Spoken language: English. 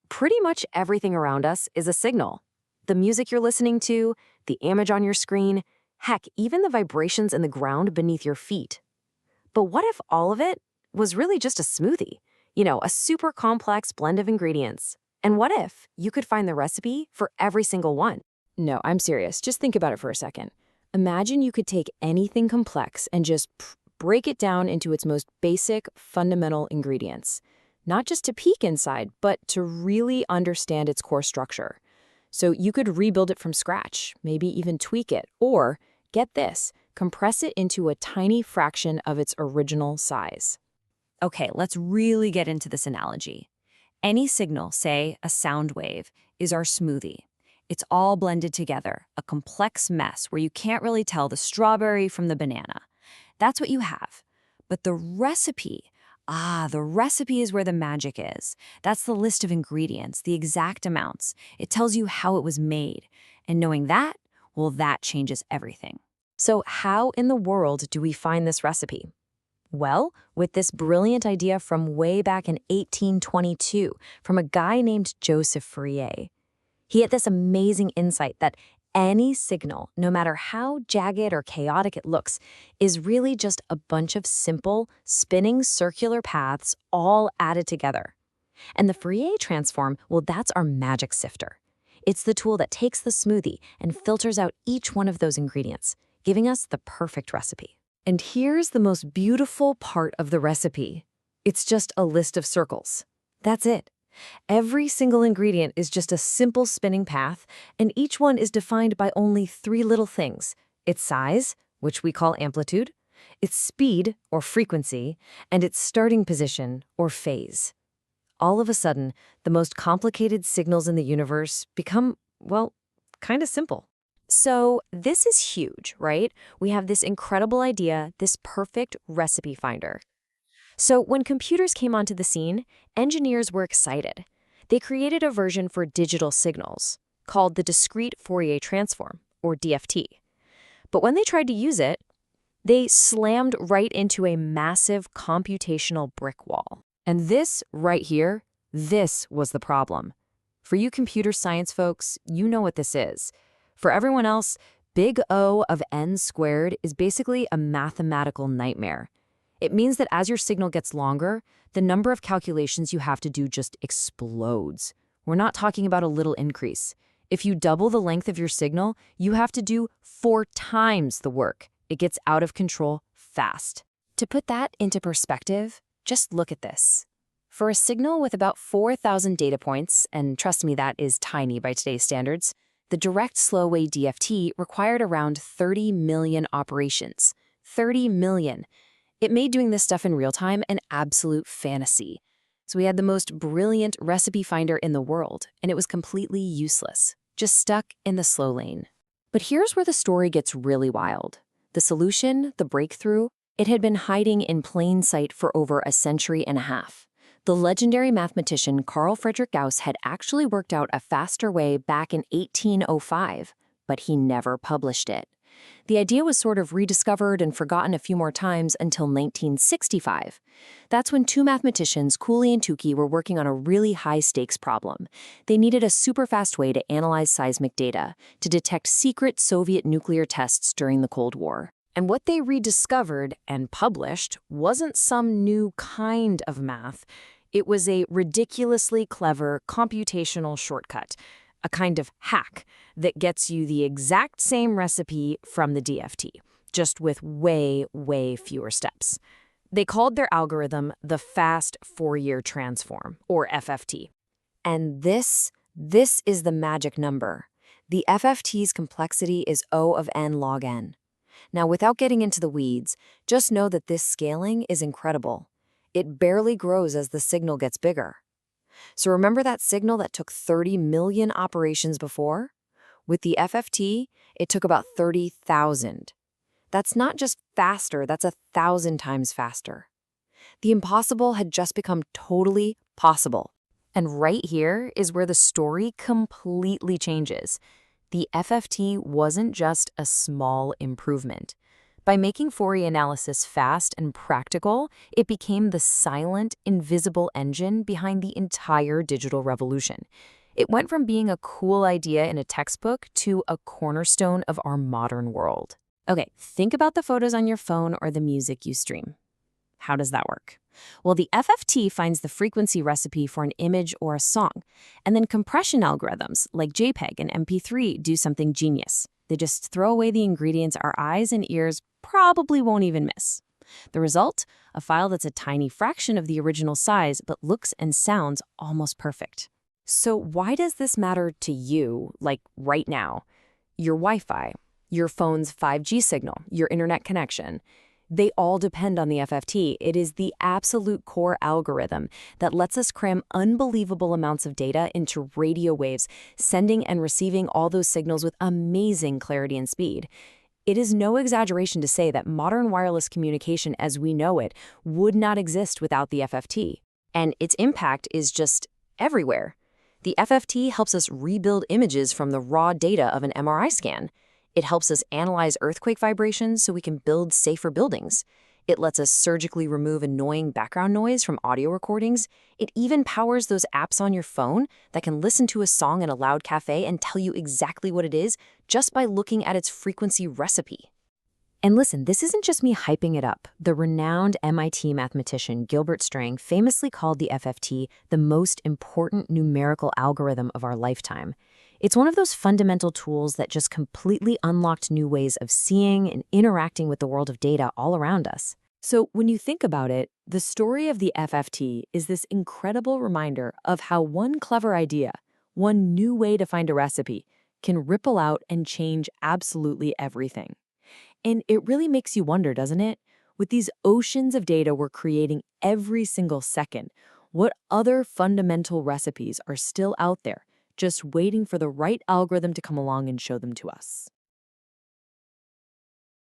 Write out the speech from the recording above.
Pretty much everything around us is a signal. The music you're listening to, the image on your screen, heck, even the vibrations in the ground beneath your feet. But what if all of it was really just a smoothie? A super complex blend of ingredients. And what if you could find the recipe for every single one? No, I'm serious. Just think about it for a second. Imagine you could take anything complex and just break it down into its most basic, fundamental ingredients. Not just to peek inside, but to really understand its core structure. So you could rebuild it from scratch, maybe even tweak it, or, get this, compress it into a tiny fraction of its original size. Okay, let's really get into this analogy. Any signal, say a sound wave, is our smoothie. It's all blended together, a complex mess where you can't really tell the strawberry from the banana. That's what you have. But the recipe is where the magic is. That's the list of ingredients, the exact amounts. It tells you how it was made. And knowing that, well, that changes everything. So how in the world do we find this recipe? Well, with this brilliant idea from way back in 1822 from a guy named Joseph Fourier. He had this amazing insight that any signal, no matter how jagged or chaotic it looks, is really just a bunch of simple, spinning circular paths all added together. And the Fourier transform, well, that's our magic sifter. It's the tool that takes the smoothie and filters out each one of those ingredients, giving us the perfect recipe. And here's the most beautiful part of the recipe. It's just a list of circles. That's it. Every single ingredient is just a simple spinning path, and each one is defined by only three little things: its size, which we call amplitude, its speed, or frequency, and its starting position, or phase. All of a sudden, the most complicated signals in the universe become, well, kind of simple. So this is huge, right? We have this incredible idea, this perfect recipe finder. So when computers came onto the scene, engineers were excited. They created a version for digital signals called the discrete Fourier transform, or DFT. But when they tried to use it, they slammed right into a massive computational brick wall. And this right here, this was the problem. For you computer science folks, you know what this is. For everyone else, big O of n squared is basically a mathematical nightmare. It means that as your signal gets longer, the number of calculations you have to do just explodes. We're not talking about a little increase. If you double the length of your signal, you have to do 4 times the work. It gets out of control fast. To put that into perspective, just look at this. For a signal with about 4,000 data points, and trust me, that is tiny by today's standards, the direct slow-wave DFT required around 30 million operations. 30 million. It made doing this stuff in real time an absolute fantasy. So we had the most brilliant recipe finder in the world, and it was completely useless, just stuck in the slow lane. But here's where the story gets really wild. The solution, the breakthrough, it had been hiding in plain sight for over a century and a half. The legendary mathematician Carl Friedrich Gauss had actually worked out a faster way back in 1805, but he never published it. The idea was sort of rediscovered and forgotten a few more times until 1965. That's when two mathematicians, Cooley and Tukey, were working on a really high-stakes problem. They needed a super-fast way to analyze seismic data, to detect secret Soviet nuclear tests during the Cold War. And what they rediscovered and published wasn't some new kind of math. It was a ridiculously clever computational shortcut, a kind of hack that gets you the exact same recipe from the DFT, just with way, way fewer steps. They called their algorithm the fast Fourier transform, or FFT. And this is the magic number. The FFT's complexity is O of n log n. Now, without getting into the weeds, just know that this scaling is incredible. It barely grows as the signal gets bigger. So remember that signal that took 30 million operations before? With the FFT, it took about 30,000. That's not just faster, that's 1,000 times faster. The impossible had just become totally possible. And right here is where the story completely changes. The FFT wasn't just a small improvement. By making Fourier analysis fast and practical, it became the silent, invisible engine behind the entire digital revolution. It went from being a cool idea in a textbook to a cornerstone of our modern world. Okay, think about the photos on your phone or the music you stream. How does that work? Well, the FFT finds the frequency recipe for an image or a song, and then compression algorithms like JPEG and MP3 do something genius. They just throw away the ingredients our eyes and ears probably won't even miss. The result? A file that's a tiny fraction of the original size but looks and sounds almost perfect. So why does this matter to you, like right now? Your Wi-Fi, your phone's 5G signal, your internet connection. They all depend on the FFT. It is the absolute core algorithm that lets us cram unbelievable amounts of data into radio waves, sending and receiving all those signals with amazing clarity and speed. It is no exaggeration to say that modern wireless communication as we know it would not exist without the FFT. And its impact is just everywhere. The FFT helps us rebuild images from the raw data of an MRI scan. It helps us analyze earthquake vibrations so we can build safer buildings. It lets us surgically remove annoying background noise from audio recordings. It even powers those apps on your phone that can listen to a song in a loud cafe and tell you exactly what it is just by looking at its frequency recipe. And listen, this isn't just me hyping it up. The renowned MIT mathematician Gilbert Strang famously called the FFT the most important numerical algorithm of our lifetime. It's one of those fundamental tools that just completely unlocked new ways of seeing and interacting with the world of data all around us. So when you think about it, the story of the FFT is this incredible reminder of how one clever idea, one new way to find a recipe, can ripple out and change absolutely everything. And it really makes you wonder, doesn't it? With these oceans of data we're creating every single second, what other fundamental recipes are still out there, just waiting for the right algorithm to come along and show them to us?